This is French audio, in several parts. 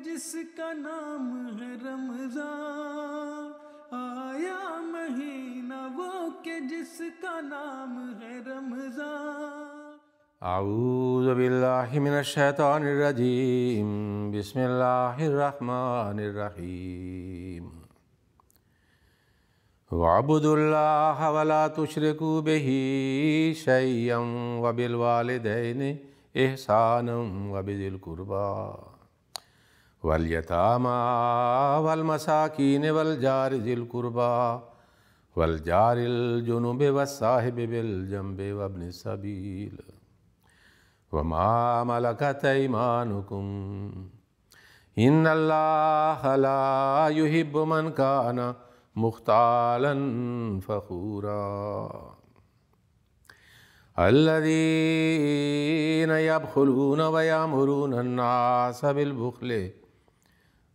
जिसका नाम है रमजान, आया महीना वो के जिसका नाम है रमजान। أعوذ بالله من الشيطان الرجيم بسم الله الرحمن الرحيم واعبدوا الله ولا تشركوا به شيئا وبالوالدين إحسانا وبذي القربى واليتامى والمساكين والجار ذي القربى والجار الجنب والصاحب بالجنب وابن السبيل وما ملكت أيمانكم إن الله لا يحب من كان مختالا فخورا الذين يبخلون ويأمرون الناس بالبخل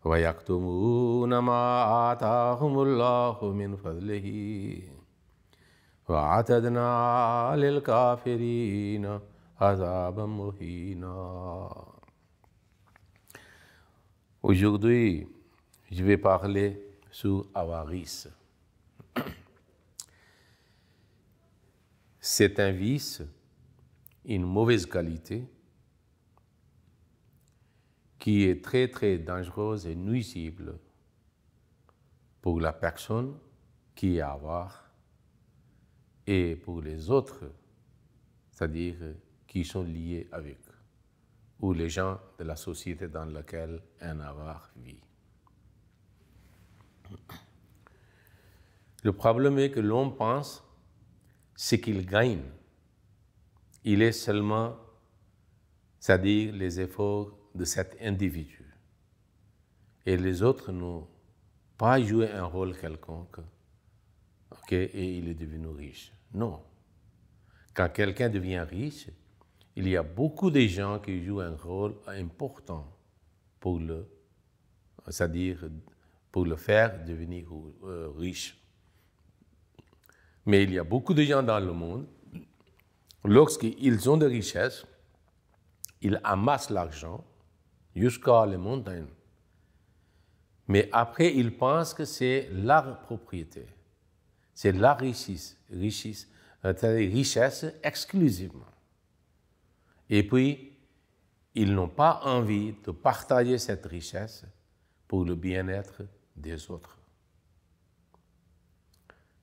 ويكتمون ما آتاهم الله من فضله وأعتدنا للكافرين عذابا مهينا. Aujourd'hui, je vais parler sur avarice. C'est un vice, une mauvaise qualité qui est très très dangereuse et nuisible pour la personne qui est avare et pour les autres, c'est-à-dire qui sont liés avec, ou les gens de la société dans laquelle un avare vit. Le problème est que l'homme pense ce qu'il gagne. Il est seulement, c'est-à-dire les efforts de cet individu. Et les autres n'ont pas joué un rôle quelconque, et il est devenu riche. Non. Quand quelqu'un devient riche, il y a beaucoup de gens qui jouent un rôle important pour c'est-à-dire pour le faire devenir riche. Mais il y a beaucoup de gens dans le monde, lorsqu'ils ont de richesses, ils amassent l'argent jusqu'à les montagnes. Mais après, ils pensent que c'est leur propriété, c'est la richesse exclusivement. Et puis, ils n'ont pas envie de partager cette richesse pour le bien-être des autres.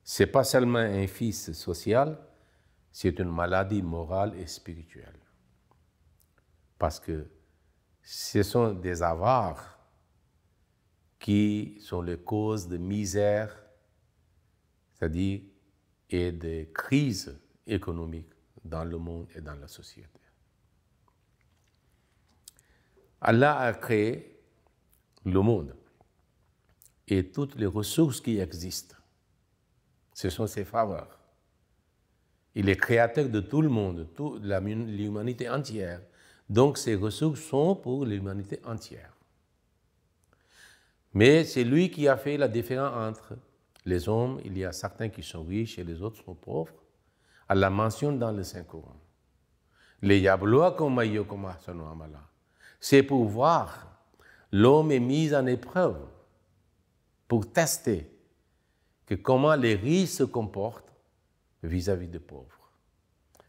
Ce n'est pas seulement un vice social, c'est une maladie morale et spirituelle. Parce que ce sont des avares qui sont les causes de misère, c'est-à-dire et de crises économiques dans le monde et dans la société. Allah a créé le monde et toutes les ressources qui existent. Ce sont ses faveurs. Il est créateur de tout le monde, toute l'humanité entière. Donc ces ressources sont pour l'humanité entière. Mais c'est lui qui a fait la différence entre les hommes. Il y a certains qui sont riches et les autres sont pauvres. Allah mentionne dans le Saint-Coran. Les yabluwakum ayyukum ahsanu amala. C'est pour voir, l'homme est mis en épreuve pour tester que comment les riches se comportent vis-à-vis des pauvres,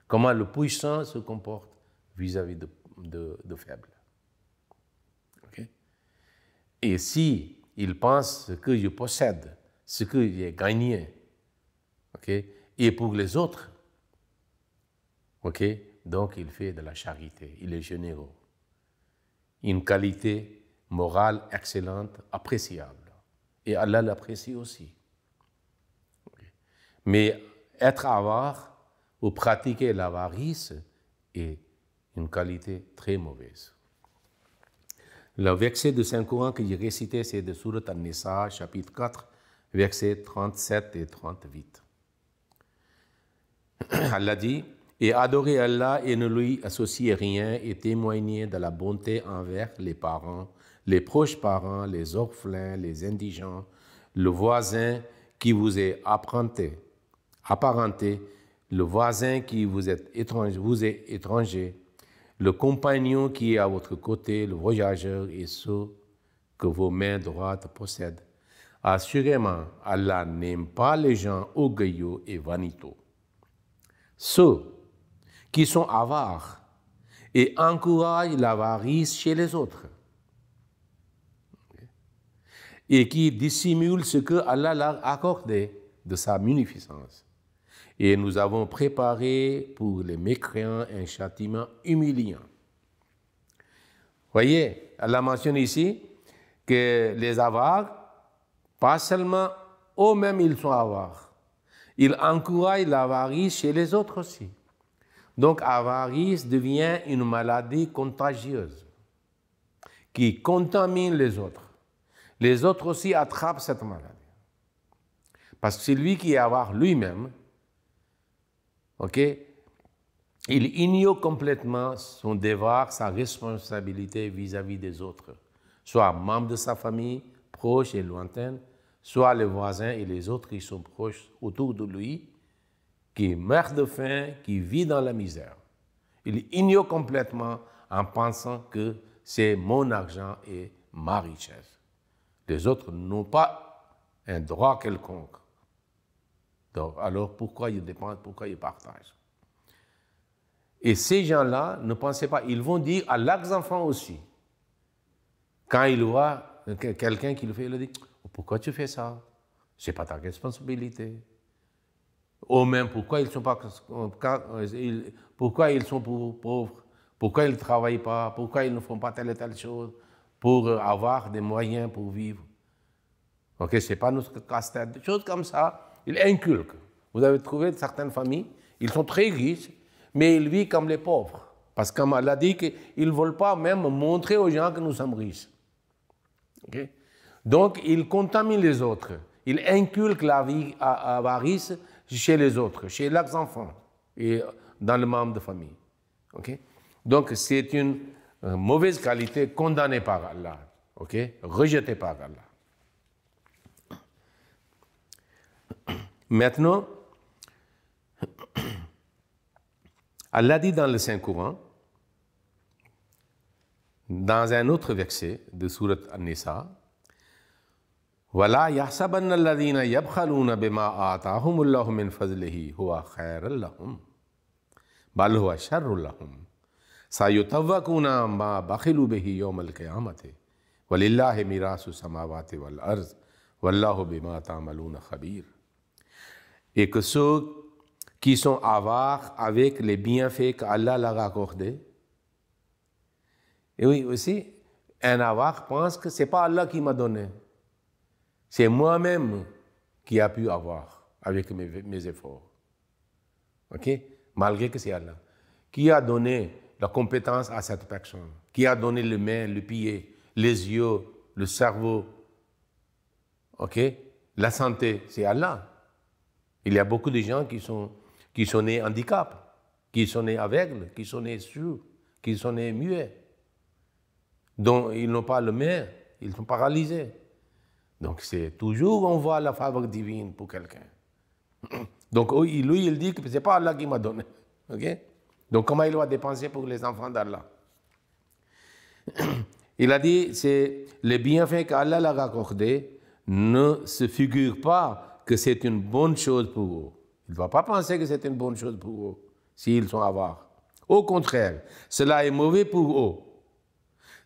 comment le puissant se comporte vis-à-vis de faibles. Okay? Et si il pense ce que je possède, ce que j'ai gagné, okay, et pour les autres, okay, donc il fait de la charité, il est généreux. Une qualité morale excellente, appréciable. Et Allah l'apprécie aussi. Mais être avare ou pratiquer l'avarice est une qualité très mauvaise. Le verset de Saint-Coran que j'ai récité, c'est de Surat An-Nisa, chapitre 4, versets 37 et 38. Allah dit: et adorez Allah et ne lui associez rien et témoignez de la bonté envers les parents, les proches parents, les orphelins, les indigents, le voisin qui vous est apparenté, le voisin qui vous est étranger, le compagnon qui est à votre côté, le voyageur et ceux que vos mains droites possèdent. Assurément, Allah n'aime pas les gens orgueilleux et vaniteux. Ceux qui sont avares et encouragent l'avarice chez les autres et qui dissimulent ce que Allah leur a accordé de sa munificence. Et nous avons préparé pour les mécréants un châtiment humiliant. Voyez, Allah mentionne ici que les avares, pas seulement eux-mêmes ils sont avares, ils encouragent l'avarice chez les autres aussi. Donc, avarice devient une maladie contagieuse qui contamine les autres. Les autres aussi attrapent cette maladie. Parce que c'est lui qui est avare lui-même, ok, il ignore complètement son devoir, sa responsabilité vis-à-vis des autres, soit membres de sa famille, proches et lointains, soit les voisins et les autres qui sont proches autour de lui, qui meurt de faim, qui vit dans la misère. Il ignore complètement en pensant que c'est mon argent et ma richesse. Les autres n'ont pas un droit quelconque. Donc, alors pourquoi ils dépendent, pourquoi ils partagent? Et ces gens-là, ne pensez pas, ils vont dire à leurs enfants aussi, quand ils voient quelqu'un qui le fait, ils disent « Pourquoi tu fais ça? Ce n'est pas ta responsabilité. » Ou même, pourquoi ils sont pauvres? Pourquoi ils ne travaillent pas? Pourquoi ils ne font pas telle et telle chose pour avoir des moyens pour vivre? Ok, ce n'est pas notre casse-tête. Des choses comme ça, ils inculquent. Vous avez trouvé certaines familles, ils sont très riches, mais ils vivent comme les pauvres. Parce que comme Allah dit qu'ils ne veulent pas même montrer aux gens que nous sommes riches. Okay? Donc, ils contaminent les autres. Ils inculquent la vie avarice chez les autres, chez leurs enfants et dans le membre de famille. Okay? Donc, c'est une mauvaise qualité condamnée par Allah, okay? Rejetée par Allah. Maintenant, Allah dit dans le Saint-Coran, dans un autre verset de Sourate An-Nisa, وَلَا يَحْسَبَنَّ الَّذِينَ يَبْخَلُونَ بِمَا آتَاهُمُ اللَّهُ مِنْ فَضْلِهِ هُوَ خَيْرٌ لَهُمْ بَلْ هُوَ شَرٌّ لَهُمْ سَيُطَوَّقُونَ مَا بَخِلُوا بِهِ يَوْمَ الْقِيَامَةِ وَلِلَّهِ مِيرَاثُ السَّمَاوَاتِ وَالْأَرْضِ وَاللَّهُ بِمَا تَعْمَلُونَ خَبِيرٌ. Et que ceux qui sont avares avec les bienfaits qu'Allah leur a accordés. Et oui, aussi, un avare pense que ce n'est pas Allah qui m'a donné. C'est moi-même qui a pu avoir avec mes efforts. Ok? Malgré que c'est Allah. Qui a donné la compétence à cette personne? Qui a donné les mains, le pied, les yeux, le cerveau? Ok? La santé, c'est Allah. Il y a beaucoup de gens qui sont nés handicapés, qui sont nés aveugles, qui sont nés sourds, qui sont nés muets, dont ils n'ont pas le main, ils sont paralysés. Donc c'est toujours on voit la faveur divine pour quelqu'un. Donc lui, il dit que ce n'est pas Allah qui m'a donné. Okay? Donc comment il va dépenser pour les enfants d'Allah? Il a dit, c'est les bienfaits qu'Allah leur a accordés ne se figurent pas que c'est une bonne chose pour eux. Il ne va pas penser que c'est une bonne chose pour eux, s'ils sont avares. Au contraire, cela est mauvais pour eux.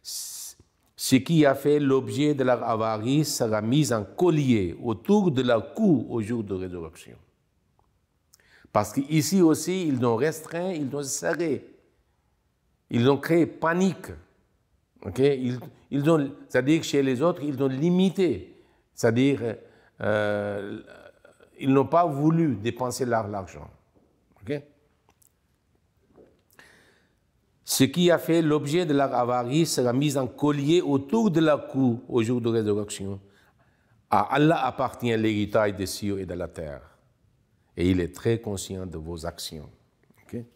Ce qui a fait l'objet de leur avarice sera mis en collier autour de leur cou au jour de résurrection. Parce qu'ici aussi, ils ont restreint, ils ont serré. Ils ont créé panique. Okay? C'est-à-dire que chez les autres, ils ont limité. C'est-à-dire ils n'ont pas voulu dépenser l'argent. Okay? Ce qui a fait l'objet de leur avarice sera mis en collier autour de leur cou au jour de résurrection. À Allah appartient l'héritage des cieux et de la terre. Et il est très conscient de vos actions. Okay?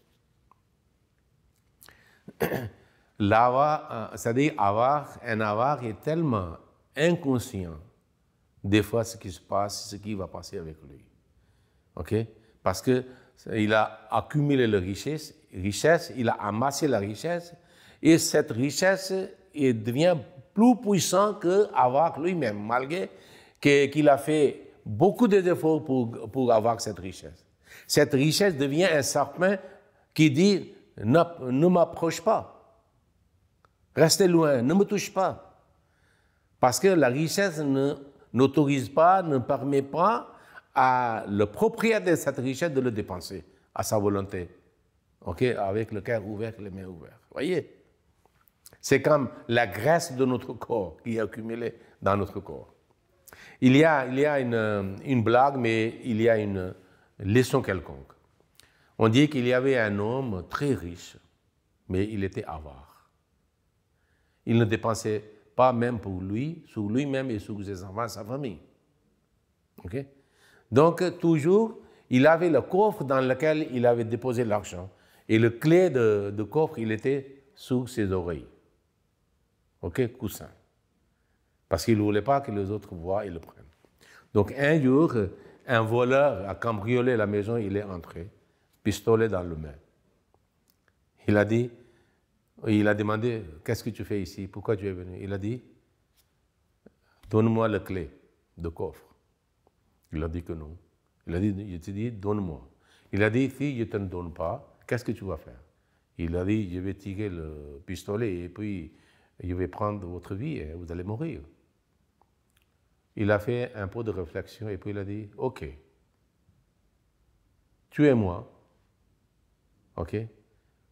C'est-à-dire un avare est tellement inconscient des fois ce qui se passe, ce qui va passer avec lui. Okay? Parce qu'il a accumulé la richesse, il a amassé la richesse, et cette richesse, il devient plus puissant qu'Avak lui-même, malgré qu'il a fait beaucoup d'efforts pour avoir cette richesse. Cette richesse devient un serpent qui dit « Ne m'approche pas, restez loin, ne me touche pas ». Parce que la richesse n'autorise pas, ne permet pas à le propriétaire de cette richesse de le dépenser à sa volonté, avec le cœur ouvert, les mains ouvertes. Voyez, c'est comme la graisse de notre corps qui est accumulée dans notre corps. Il y a une blague, mais il y a une leçon quelconque. On dit qu'il y avait un homme très riche, mais il était avare. Il ne dépensait pas même pour lui, sur lui-même et sur ses enfants, sa famille. Donc, toujours, il avait le coffre dans lequel il avait déposé l'argent. Et le clé de coffre, il était sous ses oreilles. Coussin. Parce qu'il ne voulait pas que les autres voient et le prennent. Donc, un jour, un voleur a cambriolé la maison, il est entré, pistolet dans le main. Il a demandé, qu'est-ce que tu fais ici? Pourquoi tu es venu? Il a dit, donne-moi la clé de coffre. Il a dit que non. Il a dit, je te dis, donne-moi. Il a dit, si je ne te donne pas, qu'est-ce que tu vas faire? Il a dit, je vais tirer le pistolet et puis je vais prendre votre vie et vous allez mourir. Il a fait un peu de réflexion et puis il a dit, ok, tuez-moi,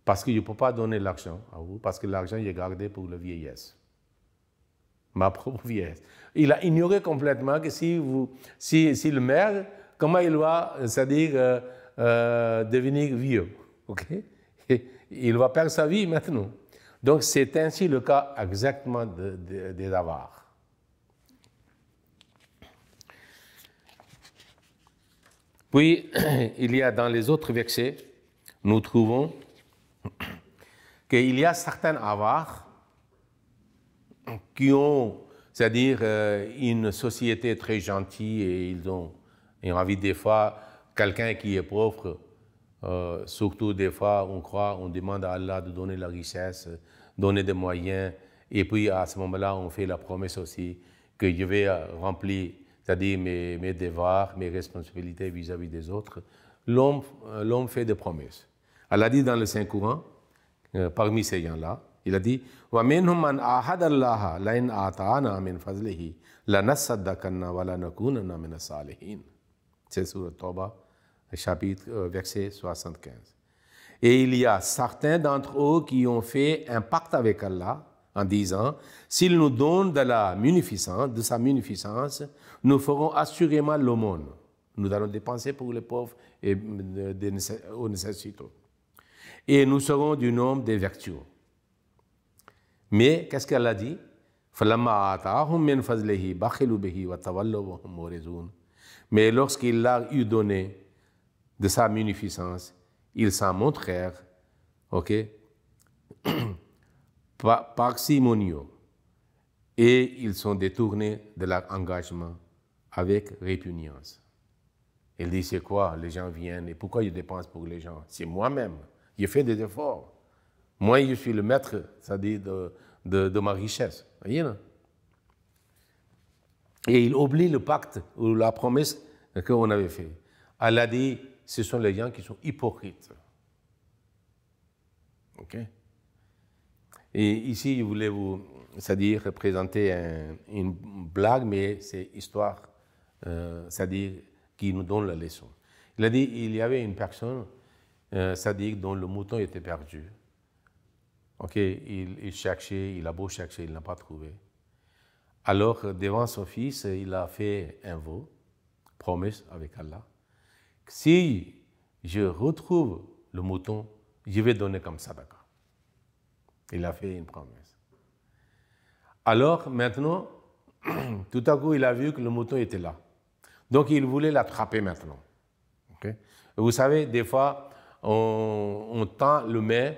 parce que je ne peux pas donner l'argent à vous, parce que l'argent est gardé pour la vieillesse. Ma propre vieillesse. Il a ignoré complètement que si le maire, comment il va, c'est-à-dire devenir vieux, il va perdre sa vie maintenant. Donc c'est ainsi le cas exactement des avares. Puis, il y a dans les autres versets, nous trouvons qu'il y a certains avares qui ont, c'est-à-dire une société très gentille et ils ont envie des fois, quelqu'un qui est pauvre, surtout des fois on demande à Allah de donner la richesse, donner des moyens, et puis à ce moment-là on fait la promesse aussi que je vais remplir, c'est-à-dire mes devoirs, mes responsabilités vis-à-vis des autres. L'homme fait des promesses. Allah dit dans le Saint-Coran, parmi ces gens-là, il a dit وَمِنْهُمْ مَنْ أَعْهَدَ اللَّهَ لَئِنْ آتَانَا مِنْ فَضْلِهِ لَنَصَّدَّقَنَّ وَلَنَكُونَنَّ مِنَ الصَّالِحِينَ. C'est sur le Tawbah, chapitre, verset 75. Et il y a certains d'entre eux qui ont fait un pacte avec Allah en disant, s'il nous donne de sa munificence, nous ferons assurément l'aumône. Nous allons dépenser pour les pauvres et aux nécessiteux. Et nous serons du nombre des vertueux. Mais qu'est-ce qu'elle a dit? Mais lorsqu'il l'a eu donné de sa munificence, ils s'en montrèrent, parcimonieux, et ils sont détournés de leur engagement avec répugnance. Il dit, c'est quoi? Les gens viennent, et pourquoi je dépense pour les gens? C'est moi-même, je fais des efforts. Moi, je suis le maître, c'est-à-dire de ma richesse. Voyez, non? Et il oublie le pacte ou la promesse qu'on avait fait. Allah dit, ce sont les gens qui sont hypocrites. Et ici, je voulais vous, c'est-à-dire présenter une blague, mais c'est histoire, c'est-à-dire qui nous donne la leçon. Il a dit, il y avait une personne, c'est-à-dire dont le mouton était perdu. Il cherchait, il a beau chercher, il n'a pas trouvé. Alors, devant son fils, il a fait un vœu, promesse avec Allah. Si je retrouve le mouton, je vais donner comme sadaqa. Il a fait une promesse. Alors, maintenant, tout à coup, il a vu que le mouton était là. Donc, il voulait l'attraper maintenant. Vous savez, des fois, on tend le main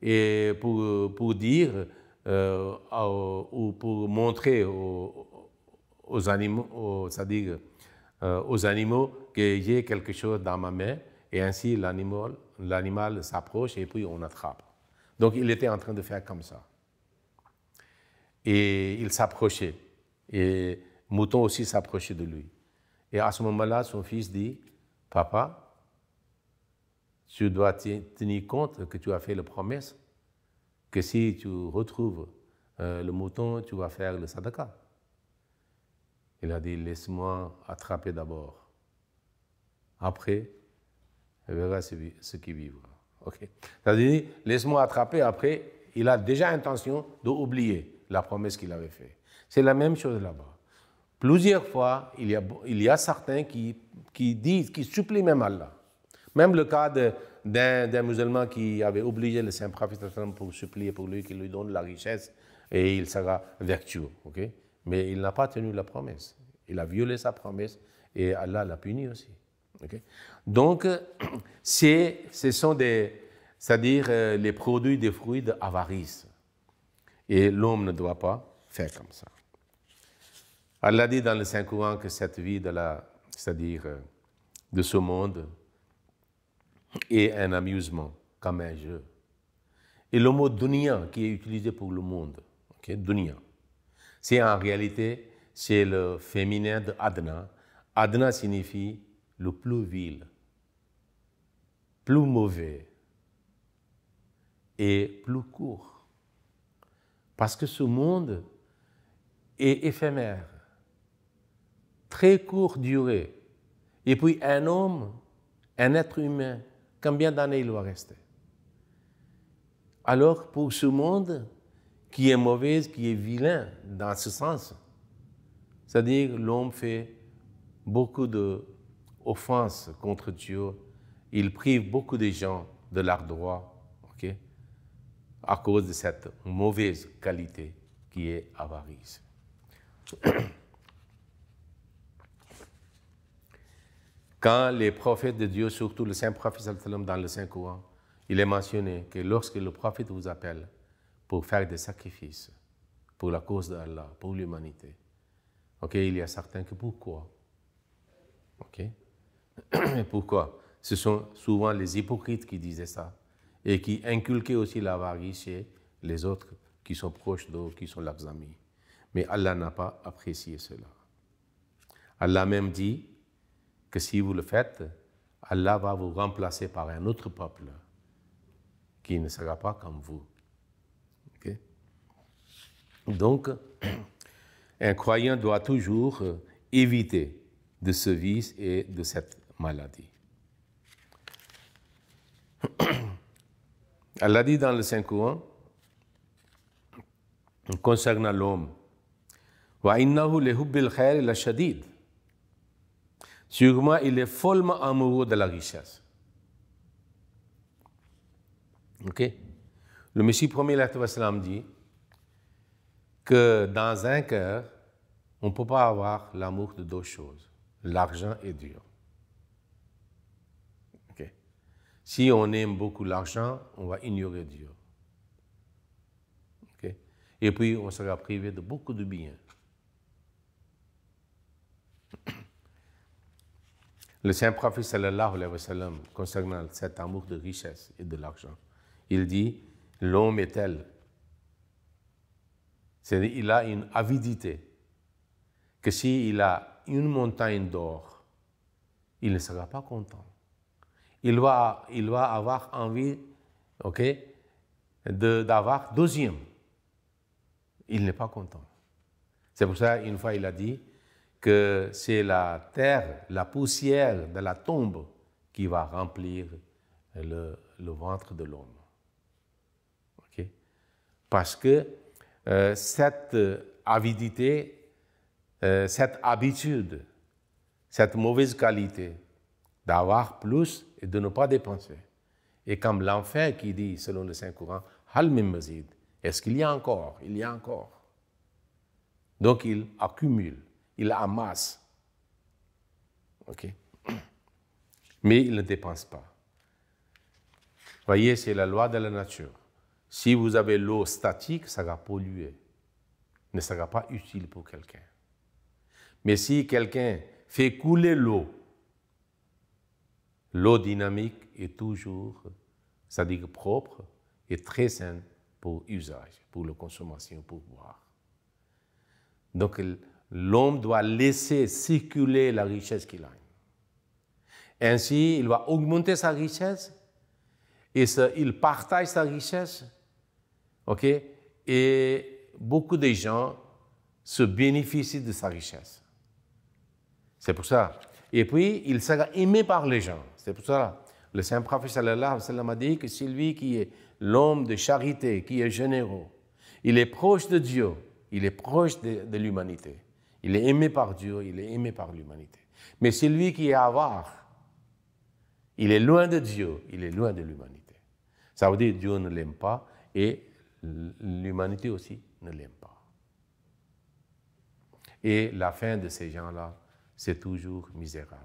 et pour dire ou pour montrer aux animaux, c'est-à-dire aux animaux que j'ai quelque chose dans ma main et ainsi l'animal s'approche et puis on attrape. Donc il était en train de faire comme ça. Et il s'approchait. Et Mouton aussi s'approchait de lui. Et à ce moment-là, son fils dit, « Papa, tu dois tenir compte que tu as fait la promesse que si tu retrouves le mouton, tu vas faire le sadaqa. » Il a dit, « Laisse-moi attraper d'abord. Après, je verrai ce qui vivra. » Okay. C'est-à-dire, laisse-moi attraper, après, il a déjà intention d'oublier la promesse qu'il avait faite. C'est la même chose là-bas. Plusieurs fois, il y a certains qui disent, qui supplient même Allah. Même le cas d'un musulman qui avait obligé le saint prophète pour supplier pour lui, qu'il lui donne la richesse et il sera vertueux. Okay? Mais il n'a pas tenu la promesse. Il a violé sa promesse et Allah l'a puni aussi. Okay? Donc, ce sont c'est-à-dire les produits des fruits d'avarice. Et l'homme ne doit pas faire comme ça. Allah dit dans le Saint-Coran que cette vie c'est-à-dire de ce monde est un amusement, comme un jeu. Et le mot dunya qui est utilisé pour le monde, okay, dunya, c'est en réalité, c'est le féminin de Adna. Adna signifie le plus vil, plus mauvais et plus court. Parce que ce monde est éphémère, très courte durée. Et puis un homme, un être humain, combien d'années il va rester? Alors pour ce monde qui est mauvais, qui est vilain dans ce sens, c'est-à-dire l'homme fait beaucoup d'offenses contre Dieu, il prive beaucoup de gens de leurs droits, okay, à cause de cette mauvaise qualité qui est avarice. Quand les prophètes de Dieu, surtout le saint prophète dans le Saint-Coran, il est mentionné que lorsque le prophète vous appelle pour faire des sacrifices pour la cause d'Allah, pour l'humanité, okay, il y a certains que pourquoi? Okay? Pourquoi? Ce sont souvent les hypocrites qui disaient ça et qui inculquaient aussi l'avarice chez les autres qui sont proches d'eux, qui sont leurs amis. Mais Allah n'a pas apprécié cela. Allah même dit que si vous le faites, Allah va vous remplacer par un autre peuple qui ne sera pas comme vous. Okay? Donc, un croyant doit toujours éviter de ce vice et de cette maladie. Allah dit dans le Saint-Coran, concernant l'homme, wa innahu li hubbil khair la shadid. Sûrement, il est follement amoureux de la richesse. Ok? Le Messie premier dit que dans un cœur, on ne peut pas avoir l'amour de deux choses, l'argent et Dieu. Okay. Si on aime beaucoup l'argent, on va ignorer Dieu. Okay. Et puis, on sera privé de beaucoup de biens. Le saint prophète sallallahu alayhi wa sallam, concernant cet amour de richesse et de l'argent, il dit, l'homme est tel, c'est-à-dire il a une avidité, que s'il a une montagne d'or, il ne sera pas content. Il va avoir envie, okay, d'avoir deuxième. Il n'est pas content. C'est pour ça, une fois, il a dit que c'est la terre, la poussière de la tombe qui va remplir le ventre de l'homme. Okay? Parce que cette avidité, cette habitude, cette mauvaise qualité d'avoir plus et de ne pas dépenser. Et comme l'enfer qui dit, selon le Saint-Coran, « Hal min mazid » est-ce qu'il y a encore? Il y a encore. Donc il accumule, il amasse. Okay? Mais il ne dépense pas. Voyez, c'est la loi de la nature. Si vous avez l'eau statique, ça va polluer, ne sera pas utile pour quelqu'un. Mais si quelqu'un fait couler l'eau dynamique est toujours, c'est-à-dire propre et très saine pour usage, pour la consommation, pour boire. Donc l'homme doit laisser circuler la richesse qu'il a. Ainsi, il va augmenter sa richesse et il partage sa richesse. OK? Et beaucoup de gens se bénéficient de sa richesse. C'est pour ça. Et puis, il sera aimé par les gens. C'est pour ça. Le Saint-Prophète sallallahu alayhi wa sallam a dit que celui qui est l'homme de charité, qui est généreux, il est proche de Dieu, il est proche de l'humanité. Il est aimé par Dieu, il est aimé par l'humanité. Mais celui qui est avare, il est loin de Dieu, il est loin de l'humanité. Ça veut dire que Dieu ne l'aime pas et l'humanité aussi ne l'aime pas. Et la fin de ces gens-là, c'est toujours misérable.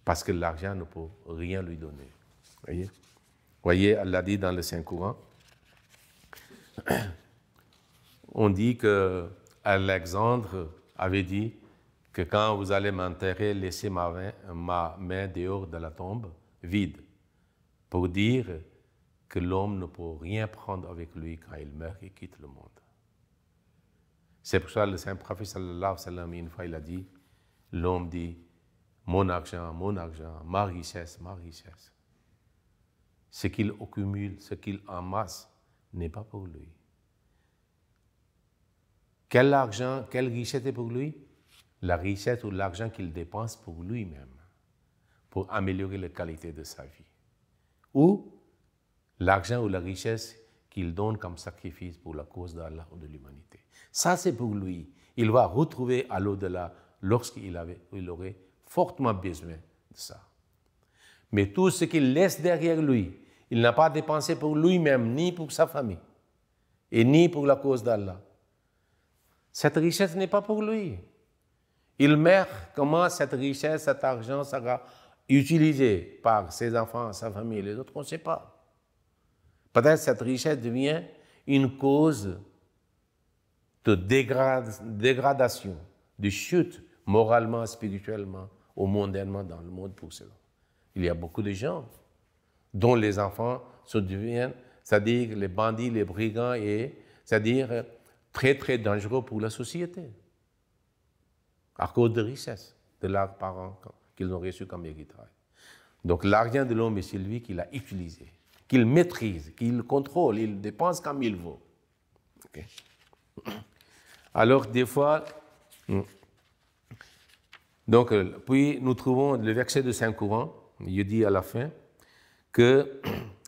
Parce que l'argent ne peut rien lui donner. Voyez, Allah dit dans le Saint-Coran, on dit que Alexandre avait dit que quand vous allez m'enterrer, laissez ma main dehors de la tombe vide, pour dire que l'homme ne peut rien prendre avec lui quand il meurt et quitte le monde. C'est pour ça que le Saint-Prophète sallallahu alayhi wa sallam, une fois, il a dit, l'homme dit, mon argent, ma richesse, ma richesse. Ce qu'il accumule, ce qu'il amasse, n'est pas pour lui. Quel argent, quelle richesse est pour lui? La richesse ou l'argent qu'il dépense pour lui-même, pour améliorer la qualité de sa vie. Ou l'argent ou la richesse qu'il donne comme sacrifice pour la cause d'Allah ou de l'humanité. Ça, c'est pour lui. Il va retrouver à l'au-delà lorsqu'il aurait fortement besoin de ça. Mais tout ce qu'il laisse derrière lui, il n'a pas dépensé pour lui-même, ni pour sa famille, et ni pour la cause d'Allah. Cette richesse n'est pas pour lui. Il meurt, comment cette richesse, cet argent sera utilisé par ses enfants, sa famille, les autres, on ne sait pas. Peut-être cette richesse devient une cause de dégradation, de chute moralement, spirituellement, ou mondainement dans le monde pour cela. Il y a beaucoup de gens dont les enfants se deviennent, c'est-à-dire les bandits, les brigands, et c'est-à-dire très très dangereux pour la société, à cause de richesse de leurs parents qu'ils ont reçu comme héritage. Donc l'argent de l'homme est celui qu'il a utilisé, qu'il maîtrise, qu'il contrôle, il dépense comme il veut. Okay. Alors des fois, donc puis nous trouvons le verset de Saint-Coran, il dit à la fin que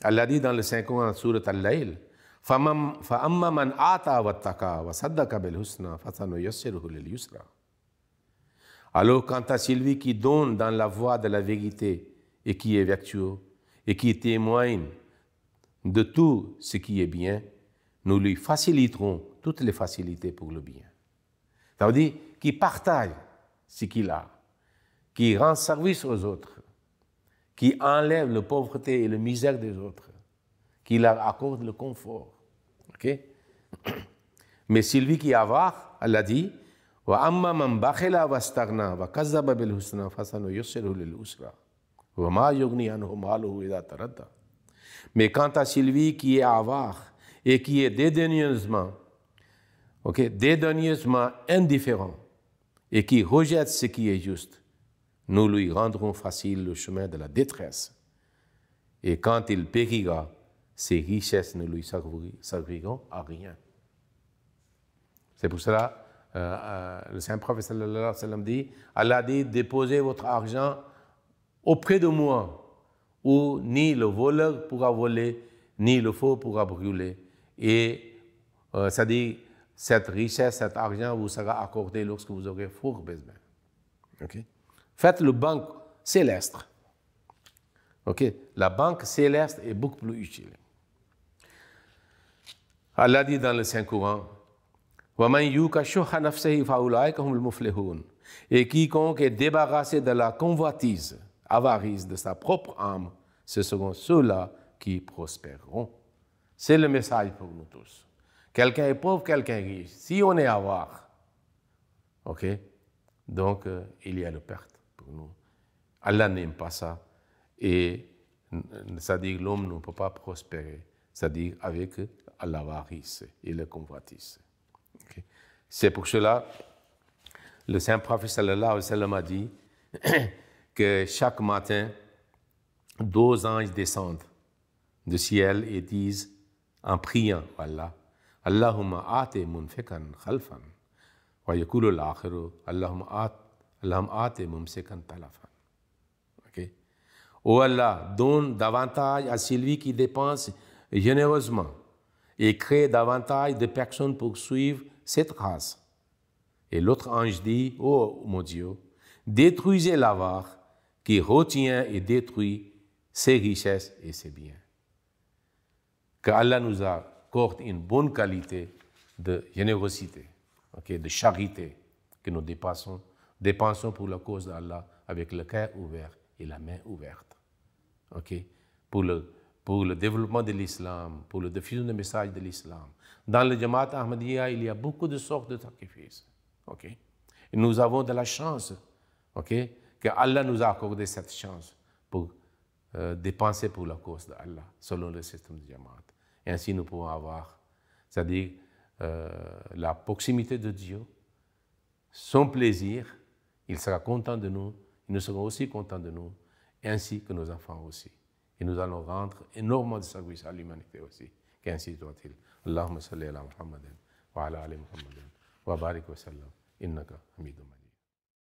Allah dit dans le Saint-Coran, surat Al-Layl, فَأَمَّا مَنْ آتَى وَاتَّقَى وَصَدَّقَ بِالْحُسْنَى فَسَنُيَسِّرُهُ لِلْيُسْرَى. Alors, quant à celui qui donne dans la voie de la vérité et qui est vertueux et qui témoigne de tout ce qui est bien, nous lui faciliterons toutes les facilités pour le bien. Ça veut dire qu'il partage ce qu'il a, qui rend service aux autres, qui enlève la pauvreté et la misère des autres, qui leur accorde le confort. Okay? Mais celui qui est avare, Allah dit, وَأَمَّا مَنْ بَخِلَ وَاسْتَغْنَى وَكَذَّبَ بِالْحُسْنَى فَسَنُيَسِّرُهُ لِلْيُسْرَى وَمَا يُغْنِي عَنْهُ مَالُهُ إِذَا تَرَدَّى. Mais quant à celui qui est avare et qui est dédaigneusement indifférent et qui rejette ce qui est juste, nous lui rendrons facile le chemin de la détresse. Et quand il périra, ses richesses ne lui serviront à rien. C'est pour cela le Saint-Prophète sallallahu alayhi wa sallam dit, Allah dit, déposez votre argent auprès de moi, où ni le voleur pourra voler, ni le faux pourra brûler. Et ça dit, cette richesse, cet argent vous sera accordé lorsque vous aurez fort besoin. Okay? Faites le banque céleste. Okay? La banque céleste est beaucoup plus utile. Allah dit dans le Saint-Coran, et quiconque est débarrassé de la convoitise, avarice de sa propre âme, ce seront ceux-là qui prospéreront. C'est le message pour nous tous. Quelqu'un est pauvre, quelqu'un est riche. Si on est avare, ok, donc il y a la perte pour nous. Allah n'aime pas ça. Et c'est-à-dire l'homme ne peut pas prospérer, c'est-à-dire avec l'avarice et la convoitise. Okay. C'est pour cela, le saint prophète sallallahu alayhi wa sallam a dit que chaque matin, 2 anges descendent du ciel et disent, en priant, Allah, Allahumma ate munfikan khalfan, wa yakulu al-akhiru, Allahumma ate mumsikan talafan. Okay? Oh Allah, donne davantage à celui qui dépense généreusement et crée davantage de personnes pour suivre cette race. Et l'autre ange dit, oh mon Dieu, détruisez l'avare qui retient et détruit ses richesses et ses biens. Que Allah nous accorde une bonne qualité de générosité, okay, de charité, que nous dépensons pour la cause d'Allah avec le cœur ouvert et la main ouverte. Okay? Pour le développement de l'islam, pour la diffusion du message de l'islam. Dans le Jamaat Ahmadiyya, il y a beaucoup de sortes de sacrifices. Okay? Et nous avons de la chance, okay, que Allah nous a accordé cette chance pour dépenser pour la cause d'Allah, selon le système de Jamaat. Et ainsi, nous pouvons avoir, c'est-à-dire la proximité de Dieu, son plaisir, il sera content de nous, nous serons aussi contents de nous, ainsi que nos enfants aussi. Et nous allons rendre énormément de services à l'humanité aussi, qu'ainsi soit-il. Allahumma salli ala Muhammadin wa ala ali Muhammadin wa barik wa sallam innaka hamidun majid.